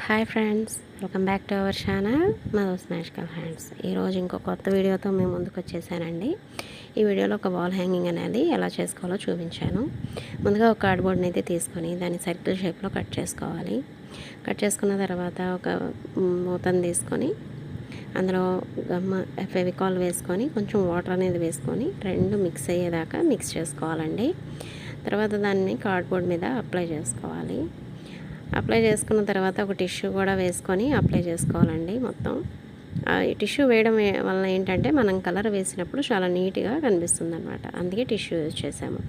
Hi friends, welcome back to our channel Madhu's magical hands. ఈరోజు ఇంకో కొత్త వీడియోతో మేము ముందుకు వచ్చేసానండి. ఈ వీడియోలో ఒక వాల్ హ్యాంగింగ్ అనేది ఎలా చేసుకోవాలో చూపించాను. ముందుగా ఒక కార్డ్బోర్డ్ని అయితే తీసుకొని దాన్ని సర్కిల్ షేప్లో కట్ చేసుకోవాలి. కట్ చేసుకున్న తర్వాత ఒక మూతను తీసుకొని అందులో ఫెవికాల్ వేసుకొని కొంచెం వాటర్ అనేది వేసుకొని రెండు మిక్స్ అయ్యేదాకా మిక్స్ చేసుకోవాలండి. తర్వాత దాన్ని కార్డ్బోర్డ్ మీద అప్లై చేసుకోవాలి. అప్లై చేసుకున్న తర్వాత ఒక టిష్యూ కూడా వేసుకొని అప్లై చేసుకోవాలండి. మొత్తం ఈ టిష్యూ వేయడం వల్ల ఏంటంటే మనం కలర్ వేసినప్పుడు చాలా నీట్గా కనిపిస్తుంది అనమాట. అందుకే టిష్యూ యూజ్ చేసాము.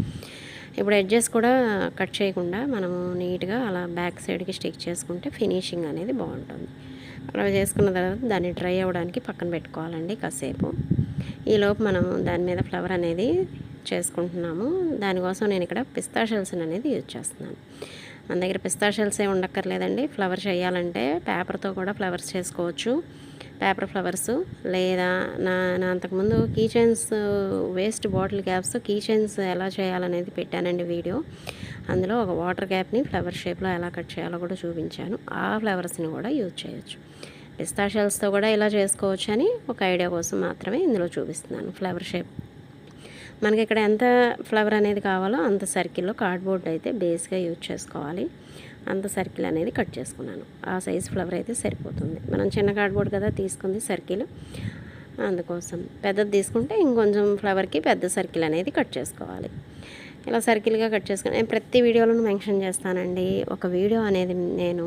ఇప్పుడు ఎడ్జెస్ కూడా కట్ చేయకుండా మనము నీట్గా అలా బ్యాక్ సైడ్కి స్టిక్ చేసుకుంటే ఫినిషింగ్ అనేది బాగుంటుంది. అలా చేసుకున్న తర్వాత దాన్ని డ్రై అవ్వడానికి పక్కన పెట్టుకోవాలండి కాసేపు. ఈలోపు మనము దాని మీద ఫ్లవర్ అనేది చేసుకుంటున్నాము. దానికోసం నేను ఇక్కడ పిస్తా షెల్స్ అనేది యూజ్ చేస్తున్నాను. మన దగ్గర పిస్తా షెల్సే ఉండక్కర్లేదండి. ఫ్లవర్ చేయాలంటే పేపర్తో కూడా ఫ్లవర్స్ చేసుకోవచ్చు. పేపర్ ఫ్లవర్స్ లేదా నా అంతకుముందు key chains, waste bottle caps key chains ఎలా చేయాలనేది పెట్టానండి వీడియో. అందులో ఒక వాటర్ క్యాప్ని ఫ్లవర్ షేప్లో ఎలా కట్ చేయాలో కూడా చూపించాను. ఆ ఫ్లవర్స్ని కూడా యూజ్ చేయొచ్చు. పిస్తా షెల్స్తో కూడా ఇలా చేసుకోవచ్చు అని ఒక ఐడియా కోసం మాత్రమే ఇందులో చూపిస్తున్నాను. ఫ్లవర్ షేప్ మనకి ఇక్కడ ఎంత ఫ్లవర్ అనేది కావాలో అంత సర్కిల్లో కార్డ్బోర్డ్ అయితే బేస్గా యూజ్ చేసుకోవాలి. అంత సర్కిల్ అనేది కట్ చేసుకున్నాను. ఆ సైజ్ ఫ్లవర్ అయితే సరిపోతుంది. మనం చిన్న కార్డ్బోర్డ్ కదా తీసుకుంది సర్కిల్, అందుకోసం పెద్దది తీసుకుంటే ఇంకొంచెం ఫ్లవర్కి పెద్ద సర్కిల్ అనేది కట్ చేసుకోవాలి. ఇలా సర్కిల్గా కట్ చేసుకుని నేను ప్రతి వీడియోలోనూ మెన్షన్ చేస్తానండి. ఒక వీడియో అనేది నేను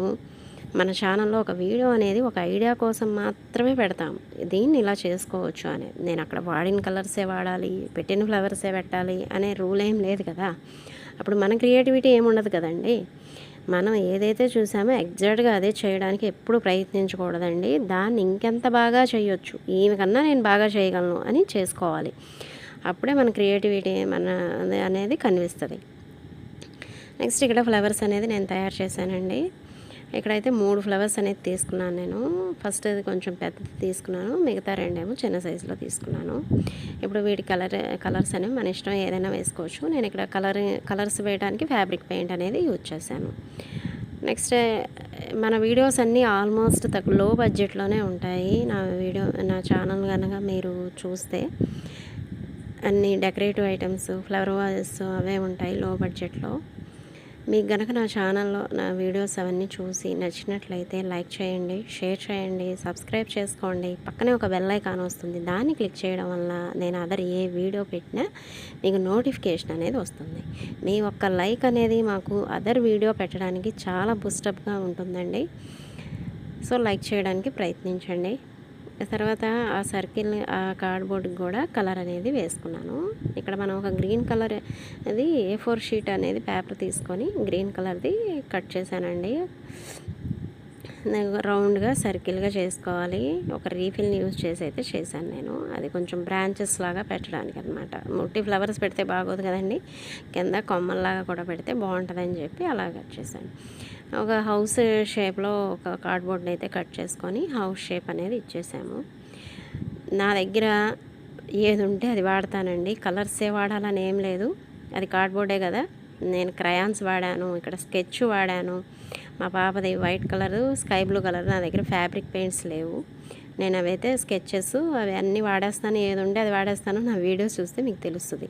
మన ఛానల్లో ఒక వీడియో అనేది ఒక ఐడియా కోసం మాత్రమే పెడతాం. దీన్ని ఇలా చేసుకోవచ్చు అనేది. నేను అక్కడ వాడిన కలర్సే వాడాలి, పెట్టిన ఫ్లవర్సే పెట్టాలి అనే రూల్ ఏం లేదు కదా. అప్పుడు మన క్రియేటివిటీ ఏముండదు కదండి. మనం ఏదైతే చూసామో ఎగ్జాక్ట్గా అదే చేయడానికి ఎప్పుడు ప్రయత్నించకూడదండి. దాన్ని ఇంకెంత బాగా చేయొచ్చు, ఈమె కన్నా నేను బాగా చేయగలను అని చేసుకోవాలి. అప్పుడే మన క్రియేటివిటీ అనేది కనిపిస్తుంది. నెక్స్ట్ ఇక్కడ ఫ్లవర్స్ అనేది నేను తయారు చేశానండి. ఇక్కడైతే 3 ఫ్లవర్స్ అనేది తీసుకున్నాను నేను. ఫస్ట్ అది కొంచెం పెద్దది తీసుకున్నాను, మిగతా రెండేమో చిన్న సైజులో తీసుకున్నాను. ఇప్పుడు వీటి కలర్స్ అనేవి మన ఇష్టం ఏదైనా వేసుకోవచ్చు. నేను ఇక్కడ కలర్స్ వేయడానికి ఫ్యాబ్రిక్ పెయింట్ అనేది యూజ్ చేశాను. నెక్స్ట్ మన వీడియోస్ అన్నీ ఆల్మోస్ట్ లో బడ్జెట్లోనే ఉంటాయి. నా ఛానల్ కనుక మీరు చూస్తే అన్ని డెకరేటివ్ ఐటమ్స్, ఫ్లవర్ వాజెస్ అవే ఉంటాయి లో బడ్జెట్లో. మీకు గనక నా ఛానల్లో నా వీడియోస్ అవన్నీ చూసి నచ్చినట్లయితే లైక్ చేయండి, షేర్ చేయండి, సబ్స్క్రైబ్ చేసుకోండి. పక్కనే ఒక బెల్ ఐకాన్ వస్తుంది. దాన్ని క్లిక్ చేయడం వల్ల నేను అదర్ ఏ వీడియో పెట్టినా మీకు నోటిఫికేషన్ అనేది వస్తుంది. మీ ఒక్క లైక్ అనేది మాకు అదర్ వీడియో పెట్టడానికి చాలా బూస్టప్గా ఉంటుందండి. సో లైక్ చేయడానికి ప్రయత్నించండి. తర్వాత ఆ సర్కిల్, ఆ కార్డ్బోర్డ్కి కూడా కలర్ అనేది వేసుకున్నాను. ఇక్కడ మనం ఒక గ్రీన్ కలర్ అది A4 షీట్ అనేది పేపర్ తీసుకొని గ్రీన్ కలర్ది కట్ చేశానండి. రౌండ్గా సర్కిల్గా చేసుకోవాలి. ఒక రీఫిల్ని యూజ్ చేసి అయితే చేశాను నేను. అది కొంచెం బ్రాంచెస్ లాగా పెట్టడానికి అనమాట. ముట్టి ఫ్లవర్స్ పెడితే బాగోదు కదండి, కింద కొమ్మల్లాగా కూడా పెడితే బాగుంటుందని చెప్పి అలా కట్ చేశాను. ఒక హౌస్ షేప్లో ఒక కార్డ్బోర్డ్ని అయితే కట్ చేసుకొని హౌస్ షేప్ అనేది ఇచ్చేసాము. నా దగ్గర ఏది ఉంటే అది వాడతానండి. కలర్సే వాడాలని ఏం లేదు. అది కార్డ్బోర్డే కదా. నేను క్రయాన్స్ వాడాను, ఇక్కడ స్కెచ్ వాడాను. మా పాపది white colour, sky blue colour. నా దగ్గర ఫ్యాబ్రిక్ పెయింట్స్ లేవు. నేను అవైతే స్కెచెస్ అవి అన్నీ వాడేస్తాను. ఏది ఉంటే అది వాడేస్తాను. నా వీడియోస్ చూస్తే మీకు తెలుస్తుంది.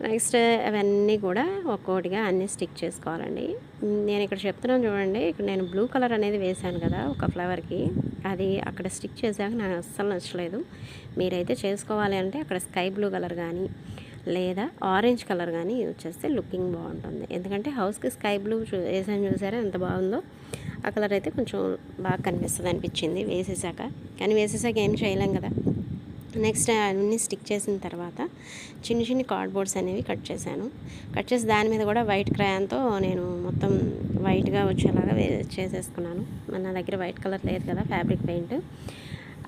నెక్స్ట్ అవన్నీ కూడా ఒక్కోటిగా అన్నీ స్టిక్ చేసుకోవాలండి. నేను ఇక్కడ చెప్తున్నాను చూడండి. ఇక్కడ నేను బ్లూ కలర్ అనేది వేశాను కదా ఒక ఫ్లవర్కి, అది అక్కడ స్టిక్ చేశాక నాకు అస్సలు నచ్చలేదు. మీరైతే చేసుకోవాలి అంటే అక్కడ స్కై బ్లూ కలర్ కానీ లేదా ఆరెంజ్ కలర్ కానీ యూజ్ చేస్తే లుకింగ్ బాగుంటుంది. ఎందుకంటే హౌస్కి స్కై బ్లూ వేసాను, చూసారా ఎంత బాగుందో. ఆ కలర్ అయితే కొంచెం బాగా కనిపిస్తుంది అనిపించింది వేసేసాక. కానీ వేసేసాక ఏం చేయలేం కదా. నెక్స్ట్ అన్నీ స్టిక్ చేసిన తర్వాత చిన్న చిన్న కార్డ్బోర్డ్స్ అనేవి కట్ చేశాను. కట్ చేసి దాని మీద కూడా వైట్ క్రయాన్తో నేను మొత్తం వైట్గా వచ్చేలాగా చేసేసుకున్నాను. నా దగ్గర వైట్ కలర్ లేదు కదా ఫ్యాబ్రిక్ పెయింట్.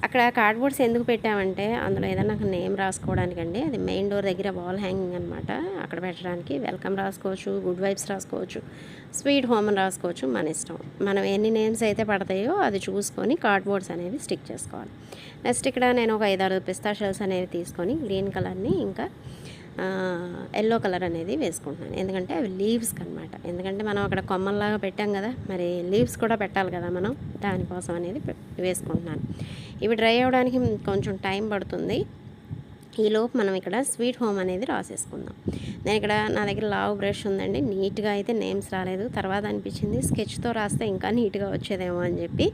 అక్కడ కార్డ్బోర్డ్స్ ఎందుకు పెట్టామంటే అందులో ఏదైనా నేమ్ రాసుకోవడానికండి. అది మెయిన్ డోర్ దగ్గర వాల్ హ్యాంగింగ్ అనమాట. అక్కడ పెట్టడానికి వెల్కమ్ రాసుకోవచ్చు, గుడ్ వైబ్స్ రాసుకోవచ్చు, స్వీట్ హోమ్ అని రాసుకోవచ్చు. మన ఇష్టం. మనం ఎన్ని నేమ్స్ అయితే పడతాయో అది చూసుకొని కార్డ్బోర్డ్స్ అనేవి స్టిక్ చేసుకోవాలి. నెక్స్ట్ ఇక్కడ నేను ఒక 5-6 పిస్తా షెల్స్ అనేవి తీసుకొని గ్రీన్ కలర్ని ఇంకా ఎల్లో కలర్ అనేది వేసుకుంటున్నాను. ఎందుకంటే అవి లీవ్స్కి అనమాట. ఎందుకంటే మనం అక్కడ కొమ్మల్లాగా పెట్టాం కదా, మరి లీవ్స్ కూడా పెట్టాలి కదా మనం, దానికోసం అనేది వేసుకుంటున్నాను. ఇవి డ్రై అవ్వడానికి కొంచెం టైం పడుతుంది. ఈలోపు మనం ఇక్కడ స్వీట్ హోమ్ అనేది రాసేసుకుందాం. నేను ఇక్కడ నా దగ్గర లావు బ్రష్ ఉందండి. నీట్గా అయితే నేమ్స్ రాలేదు. తర్వాత అనిపించింది స్కెచ్తో రాస్తే ఇంకా నీట్గా వచ్చేదేమో అని చెప్పి.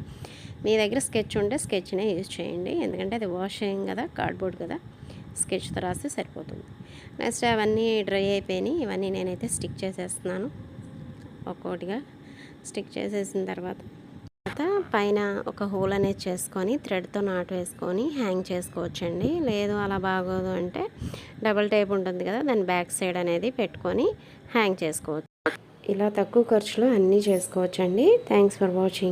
మీ దగ్గర స్కెచ్ ఉంటే స్కెచ్నే యూజ్ చేయండి, ఎందుకంటే అది వాష్ చేయం కదా, కార్డ్బోర్డ్ కదా, స్కెచ్తో రాస్తే సరిపోతుంది. నెక్స్ట్ అవన్నీ డ్రై అయిపోయినాయి. ఇవన్నీ నేనైతే స్టిక్ చేసేస్తున్నాను. ఒక్కొక్కటిగా స్టిక్ చేసేసిన తర్వాత పైన ఒక హోల్ అనేది చేసుకొని థ్రెడ్తో నాటు వేసుకొని హ్యాంగ్ చేసుకోవచ్చండి. లేదు అలా బాగోదు అంటే డబుల్ టేప్ ఉంటుంది కదా, దాని బ్యాక్ సైడ్ అనేది పెట్టుకొని హ్యాంగ్ చేసుకోవచ్చు. ఇలా తక్కువ ఖర్చులో అన్నీ చేసుకోవచ్చండి. Thanks for watching.